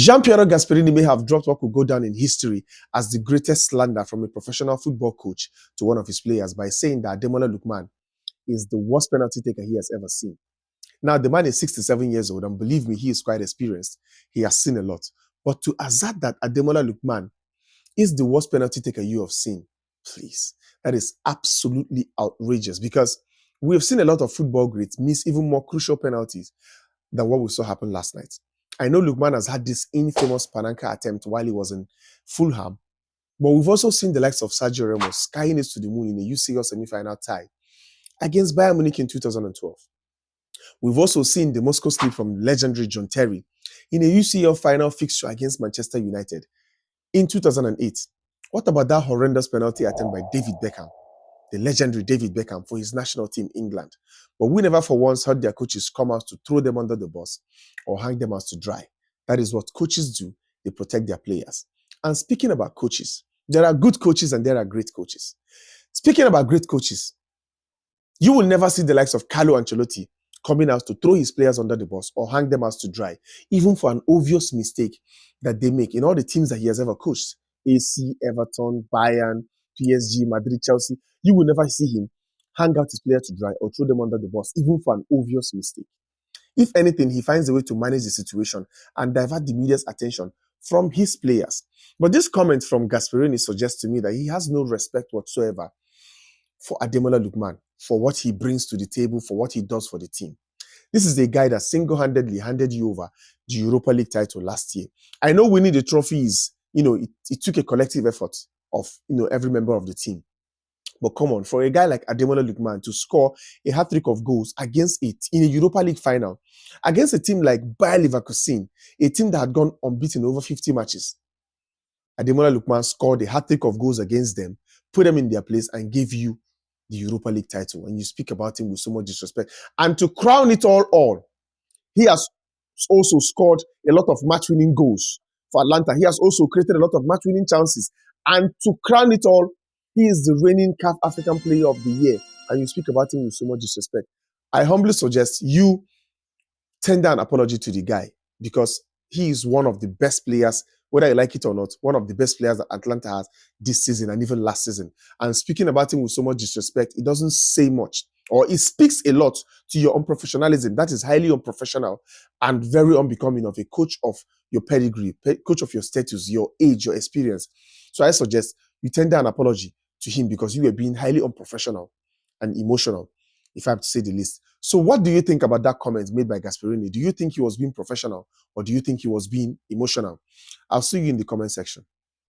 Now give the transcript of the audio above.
Gianpiero Gasperini may have dropped what could go down in history as the greatest slander from a professional football coach to one of his players by saying that Ademola Lookman is the worst penalty taker he has ever seen. Now, the man is 67 years old, and believe me, he is quite experienced. He has seen a lot. But to assert that Ademola Lookman is the worst penalty taker you have seen, please, that is absolutely outrageous, because we have seen a lot of football greats miss even more crucial penalties than what we saw happen last night. I know Lookman has had this infamous Panenka attempt while he was in Fulham, but we've also seen the likes of Sergio Ramos skying it to the moon in a UCL semi-final tie against Bayern Munich in 2012. We've also seen the Moscow slip from legendary John Terry in a UCL final fixture against Manchester United in 2008. What about that horrendous penalty attempt by David Beckham, the legendary David Beckham, for his national team, England? But we never for once heard their coaches come out to throw them under the bus or hang them out to dry. That is what coaches do. They protect their players. And speaking about coaches, there are good coaches and there are great coaches. Speaking about great coaches, you will never see the likes of Carlo Ancelotti coming out to throw his players under the bus or hang them out to dry, even for an obvious mistake that they make in all the teams that he has ever coached. AC, Everton, Bayern, PSG, Madrid, Chelsea. You will never see him hang out his players to dry or throw them under the bus, even for an obvious mistake. If anything, he finds a way to manage the situation and divert the media's attention from his players. But this comment from Gasperini suggests to me that he has no respect whatsoever for Ademola Lookman, for what he brings to the table, for what he does for the team. This is a guy that single-handedly handed you over the Europa League title last year. I know winning the trophy is, it took a collective effort of, every member of the team. But come on, for a guy like Ademola Lookman to score a hat-trick of goals against it in a Europa League final, against a team like Bayer Leverkusen, a team that had gone unbeaten over 50 matches, Ademola Lookman scored a hat-trick of goals against them, put them in their place, and gave you the Europa League title. And you speak about him with so much disrespect. And to crown it all, he has also scored a lot of match-winning goals for Atalanta. He has also created a lot of match-winning chances. And to crown it all, he is the reigning CAF African Player of the Year. And you speak about him with so much disrespect. I humbly suggest you tender an apology to the guy, because he is one of the best players, whether you like it or not, one of the best players that Atalanta has this season and even last season. And speaking about him with so much disrespect, it doesn't say much, or it speaks a lot to your unprofessionalism. That is highly unprofessional and very unbecoming of a coach of your pedigree, coach of your status, your age, your experience. So I suggest you tender an apology to him, because you were being highly unprofessional and emotional, if I have to say the least. So what do you think about that comment made by Gasperini? Do you think he was being professional, or do you think he was being emotional? I'll see you in the comment section.